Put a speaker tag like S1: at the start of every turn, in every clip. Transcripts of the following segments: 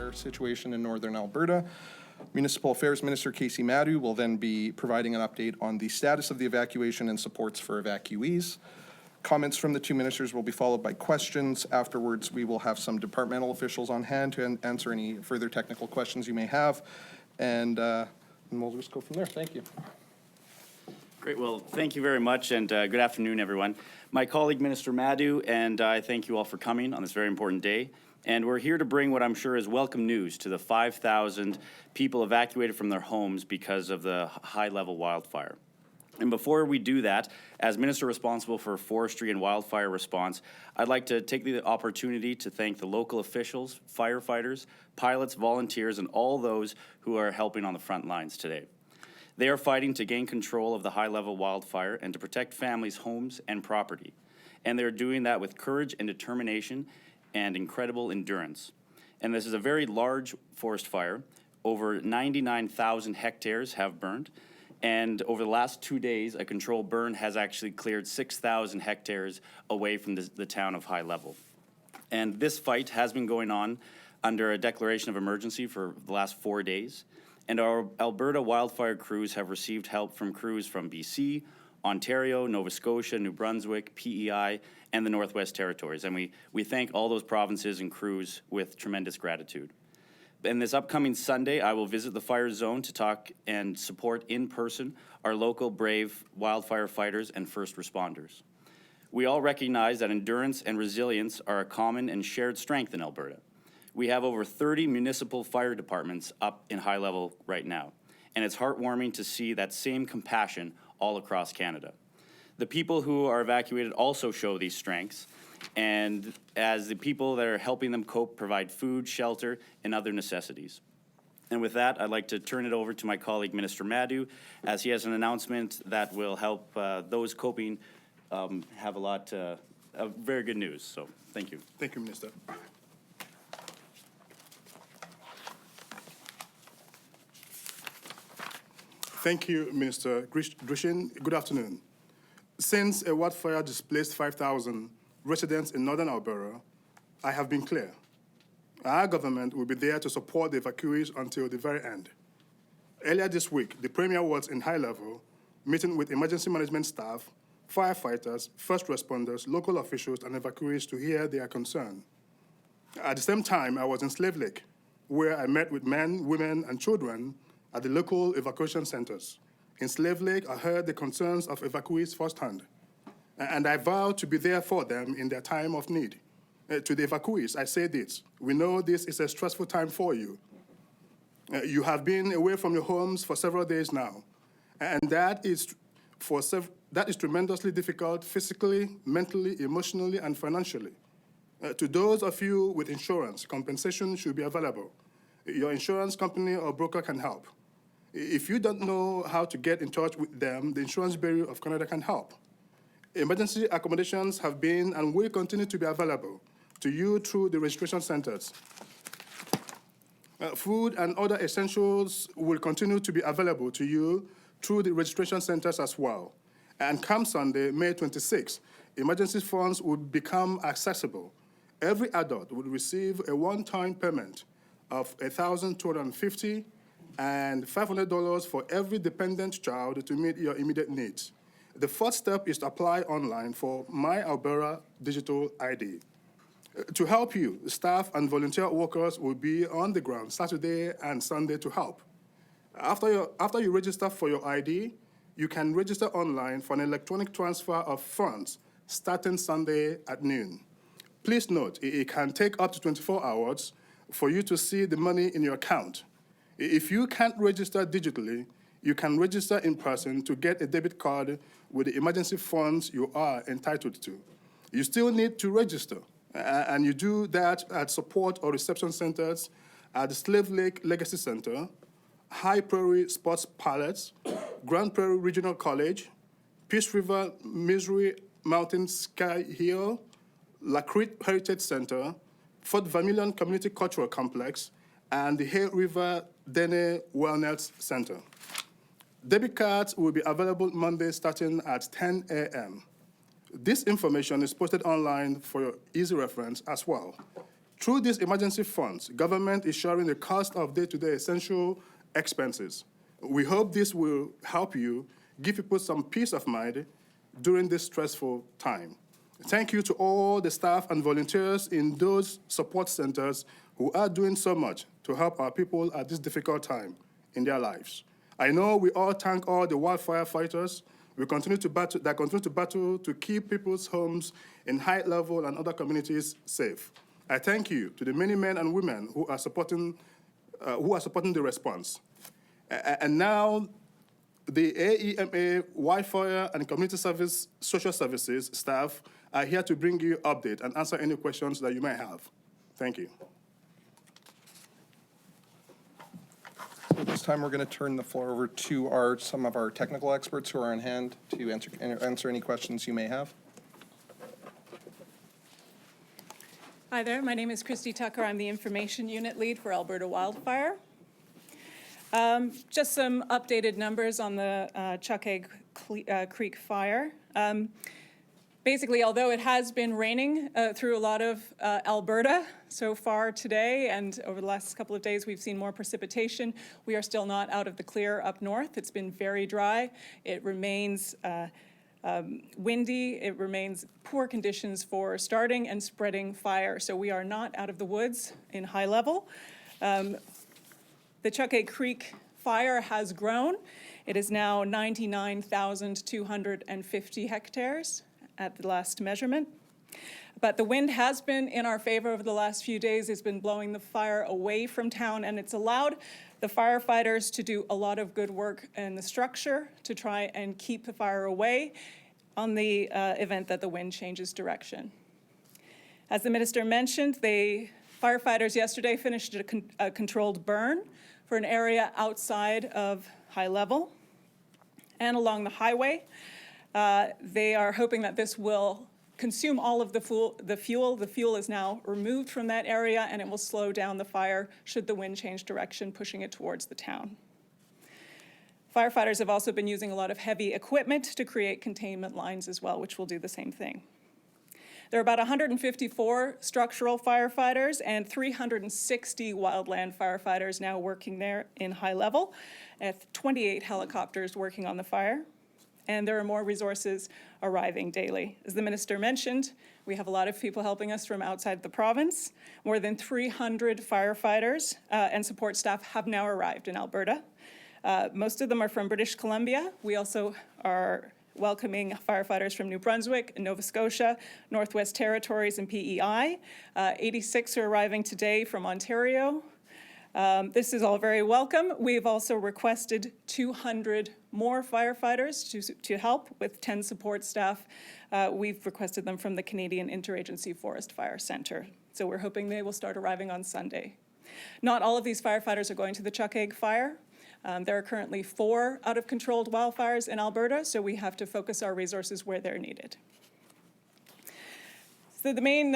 S1: wildfire situation in northern Alberta. Municipal Affairs Minister Kaycee Madu will then be providing an update on the status of the evacuation and supports for evacuees. Comments from the two ministers will be followed by questions. Afterwards, we will have some departmental officials on hand to answer any further technical questions you may have. And we'll just go from there. Thank you.
S2: Great. Well, thank you very much, and good afternoon, everyone. My colleague, Minister Madu, and I thank you all for coming on this very important day. And we're here to bring what I'm sure is welcome news to the 5,000 people evacuated from their homes because of the high-level wildfire. And before we do that, as Minister responsible for forestry and wildfire response, I'd like to take the opportunity to thank the local officials, firefighters, pilots, volunteers, and all those who are helping on the front lines today. They are fighting to gain control of the high-level wildfire and to protect families' homes and property. And they're doing that with courage and determination and incredible endurance. And this is a very large forest fire. Over 99,000 hectares have burned. And over the last 2 days, a controlled burn has actually cleared 6,000 hectares away from the town of High Level. And this fight has been going on under a declaration of emergency for the last 4 days. And our Alberta wildfire crews have received help from crews from BC, Ontario, Nova Scotia, New Brunswick, PEI, and the Northwest Territories. And we thank all those provinces and crews with tremendous gratitude. And this upcoming Sunday, I will visit the fire zone to talk and support in person our local brave wildfire fighters and first responders. We all recognize that endurance and resilience are a common and shared strength in Alberta. We have over 30 municipal fire departments up in High Level right now, and it's heartwarming to see that same compassion all across Canada. The people who are evacuated also show these strengths, and as the people that are helping them cope provide food, shelter, and other necessities. And with that, I'd like to turn it over to my colleague, Minister Madu, as he has an announcement that will help those coping have a lot of very good news. So thank you.
S1: Thank you, Minister.
S3: Thank you, Minister Grushin. Good afternoon. Since a wildfire displaced 5,000 residents in northern Alberta, I have been clear. Our government will be there to support the evacuees until the very end. Earlier this week, the Premier was in High Level, meeting with emergency management staff, firefighters, first responders, local officials, and evacuees to hear their concern. At the same time, I was in Slave Lake, where I met with men, women, and children at the local evacuation centers. In Slave Lake, I heard the concerns of evacuees firsthand, and I vowed to be there for them in their time of need. To the evacuees, I say this: we know this is a stressful time for you. You have been away from your homes for several days now, and that is tremendously difficult physically, mentally, emotionally, and financially. To those of you with insurance, compensation should be available. Your insurance company or broker can help. If you don't know how to get in touch with them, the Insurance Bureau of Canada can help. Emergency accommodations have been and will continue to be available to you through the registration centers. Food and other essentials will continue to be available to you through the registration centers as well. And come Sunday, May 26, emergency funds will become accessible. Every adult will receive a one-time payment of $1,250 and $500 for every dependent child to meet your immediate needs. The first step is to apply online for My Alberta Digital ID. To help you, staff and volunteer workers will be on the ground Saturday and Sunday to help. After you register for your ID, you can register online for an electronic transfer of funds starting Sunday at noon. Please note, it can take up to 24 hours for you to see the money in your account. If you can't register digitally, you can register in person to get a debit card with the emergency funds you are entitled to. You still need to register, and you do that at support or reception centers at the Slave Lake Legacy Center, High Prairie Sports Palace, Grand Prairie Regional College, Peace River Missouri Mountain Sky Hill, Lacrete Heritage Center, Fort Vermilion Community Cultural Complex, and the Hay River Dene Wellness Center. Debit cards will be available Monday starting at 10 a.m. This information is posted online for your easy reference as well. Through these emergency funds, government is sharing the cost of day-to-day essential expenses. We hope this will help you, give people some peace of mind during this stressful time. Thank you to all the staff and volunteers in those support centers who are doing so much to help our people at this difficult time in their lives. I know we all thank all the wildfire fighters that continue to battle to keep people's homes in High Level and other communities safe. I thank you to the many men and women who are supporting the response. And now, the AEMA, Wildfire and Community Service Social Services staff are here to bring you update and answer any questions that you may have. Thank you.
S1: At this time, we're going to turn the floor over to some of our technical experts who are on hand to answer any questions you may have.
S4: Hi there, my name is Christy Tucker. I'm the Information Unit Lead for Alberta Wildfire. Just some updated numbers on the Chuckegg Creek fire. Basically, although it has been raining through a lot of Alberta so far today, and over the last couple of days we've seen more precipitation, we are still not out of the clear up north. It's been very dry. It remains windy. It remains poor conditions for starting and spreading fire. So we are not out of the woods in High Level. The Chuckegg Creek fire has grown. It is now 99,250 hectares at the last measurement. But the wind has been in our favor over the last few days. It's been blowing the fire away from town, and it's allowed the firefighters to do a lot of good work in the structure to try and keep the fire away on the event that the wind changes direction. As the minister mentioned, the firefighters yesterday finished a controlled burn for an area outside of High Level and along the highway. They are hoping that this will consume all of the fuel. The fuel is now removed from that area, and it will slow down the fire should the wind change direction, pushing it towards the town. Firefighters have also been using a lot of heavy equipment to create containment lines as well, which will do the same thing. There are about 154 structural firefighters and 360 wildland firefighters now working there in High Level, and 28 helicopters working on the fire. And there are more resources arriving daily. As the minister mentioned, we have a lot of people helping us from outside the province. More than 300 firefighters and support staff have now arrived in Alberta. Most of them are from British Columbia. We also are welcoming firefighters from New Brunswick, Nova Scotia, Northwest Territories, and PEI. 86 are arriving today from Ontario. This is all very welcome. We've also requested 200 more firefighters to help with 10 support staff. We've requested them from the Canadian Interagency Forest Fire Centre. So we're hoping they will start arriving on Sunday. Not all of these firefighters are going to the Chuckegg fire. There are currently 4 out-of-controlled wildfires in Alberta, so we have to focus our resources where they're needed. So the main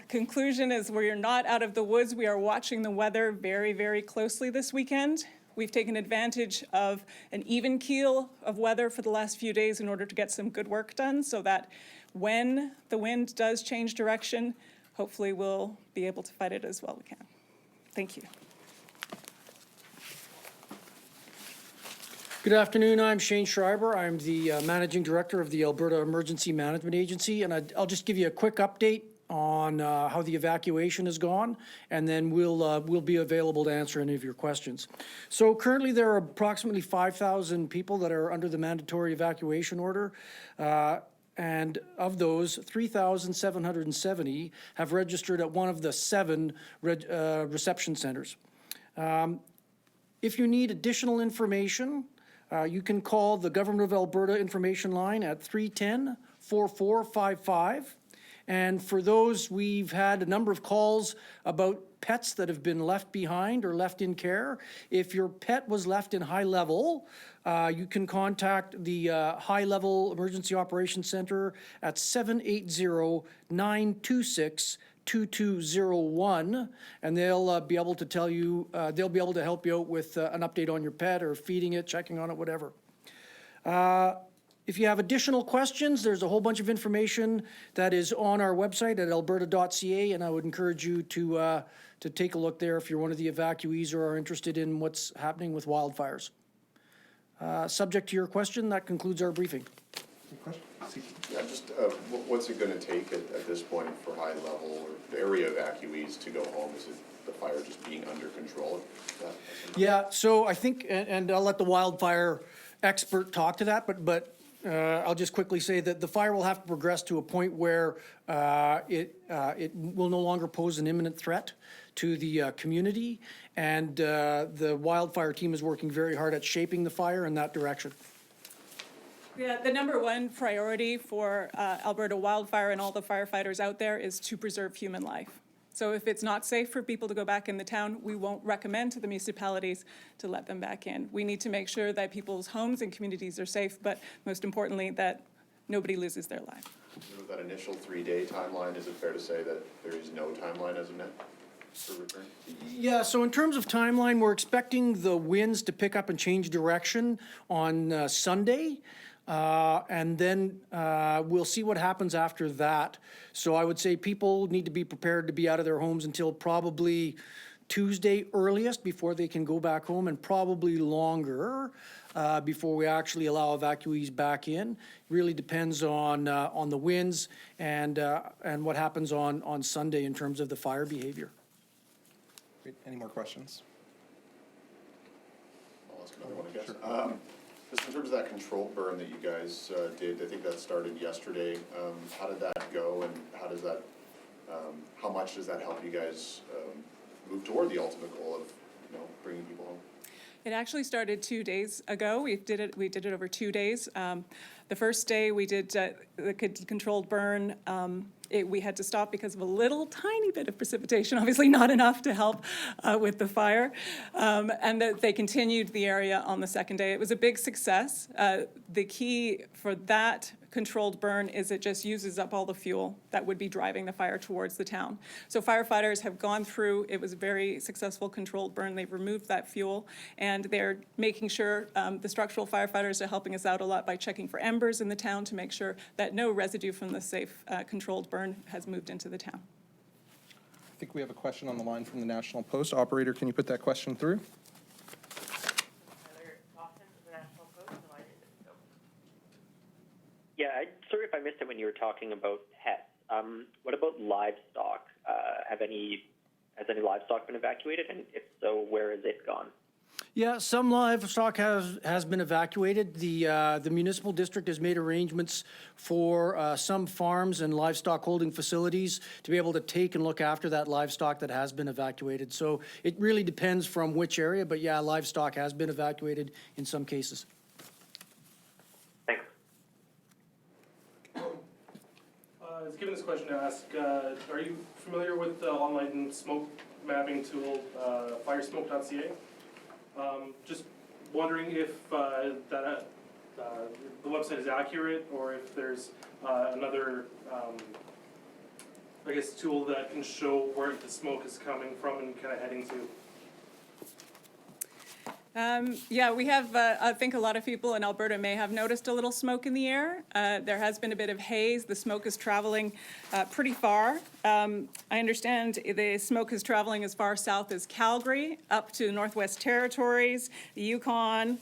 S4: conclusion is we're not out of the woods. We are watching the weather very, very closely this weekend. We've taken advantage of an even keel of weather for the last few days in order to get some good work done so that when the wind does change direction, hopefully we'll be able to fight it as well as we can. Thank you.
S5: Good afternoon, I'm Shane Schreiber. I'm the Managing Director of the Alberta Emergency Management Agency, and I'll just give you a quick update on how the evacuation has gone, and then we'll be available to answer any of your questions. So currently there are approximately 5,000 people that are under the mandatory evacuation order, and of those, 3,770 have registered at one of the 7 reception centers. If you need additional information, you can call the Government of Alberta information line at 310-4455. And for those, we've had a number of calls about pets that have been left behind or left in care. If your pet was left in High Level, you can contact the High Level Emergency Operations Center at 780-926-2201, and they'll be able to tell you, they'll be able to help you out with an update on your pet or feeding it, checking on it, whatever. If you have additional questions, there's a whole bunch of information that is on our website at alberta.ca, and I would encourage you to take a look there if you're one of the evacuees or are interested in what's happening with wildfires. Subject to your question, that concludes our briefing.
S6: Yeah, just what's it going to take at this point for high level or area evacuees to go home? Is it the fire just being under control?
S5: Yeah, so I think, and I'll let the wildfire expert talk to that, but I'll just quickly say that the fire will have to progress to a point where it will no longer pose an imminent threat to the community, and the wildfire team is working very hard at shaping the fire in that direction.
S4: Yeah, the number one priority for Alberta Wildfire and all the firefighters out there is to preserve human life. So if it's not safe for people to go back in the town, we won't recommend to the municipalities to let them back in. We need to make sure that people's homes and communities are safe, but most importantly, that nobody loses their life.
S6: With that initial 3-day timeline, is it fair to say that there is no timeline as of now for return?
S5: Yeah, so in terms of timeline, we're expecting the winds to pick up and change direction on Sunday. And then we'll see what happens after that. So I would say people need to be prepared to be out of their homes until probably Tuesday earliest before they can go back home, and probably longer before we actually allow evacuees back in. Really depends on the winds and what happens on Sunday in terms of the fire behavior.
S1: Great. Any more questions?
S6: I'll ask another one, I guess. Just in terms of that controlled burn that you guys did, I think that started yesterday. How did that go, and how does that, how much does that help you guys move toward the ultimate goal of, bringing people home?
S4: It actually started 2 days ago. We did it over 2 days. The first day we did the controlled burn. We had to stop because of a little tiny bit of precipitation, obviously not enough to help with the fire. And they continued the area on the second day. It was a big success. The key for that controlled burn is it just uses up all the fuel that would be driving the fire towards the town. So firefighters have gone through, it was a very successful controlled burn. They've removed that fuel, and they're making sure, the structural firefighters are helping us out a lot by checking for embers in the town to make sure that no residue from the safe controlled burn has moved into the town.
S1: I think we have a question on the line from the National Post. Operator, can you put that question through?
S7: Yeah, sorry if I missed it when you were talking about pets. What about livestock? Has any livestock been evacuated, and if so, where has it gone?
S5: Yeah, some livestock has been evacuated. The municipal district has made arrangements for some farms and livestock holding facilities to be able to take and look after that livestock that has been evacuated. So it really depends from which area, but yeah, livestock has been evacuated in some cases.
S7: Thanks.
S8: I was given this question to ask, are you familiar with the online smoke mapping tool, firesmoke.ca? Just wondering if the website is accurate, or if there's another, I guess, tool that can show where the smoke is coming from and kind of heading to.
S4: Yeah, we have, I think a lot of people in Alberta may have noticed a little smoke in the air. There has been a bit of haze. The smoke is traveling pretty far. I understand the smoke is traveling as far south as Calgary, up to Northwest Territories, the Yukon.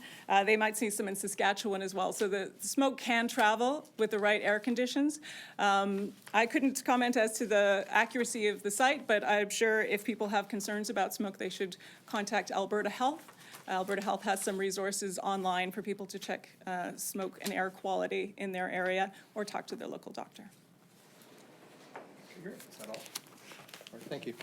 S4: They might see some in Saskatchewan as well. So the smoke can travel with the right air conditions. I couldn't comment as to the accuracy of the site, but I'm sure if people have concerns about smoke, they should contact Alberta Health. Alberta Health has some resources online for people to check smoke and air quality in their area, or talk to their local doctor.
S1: Okay, great. Is that all? All right, thank you.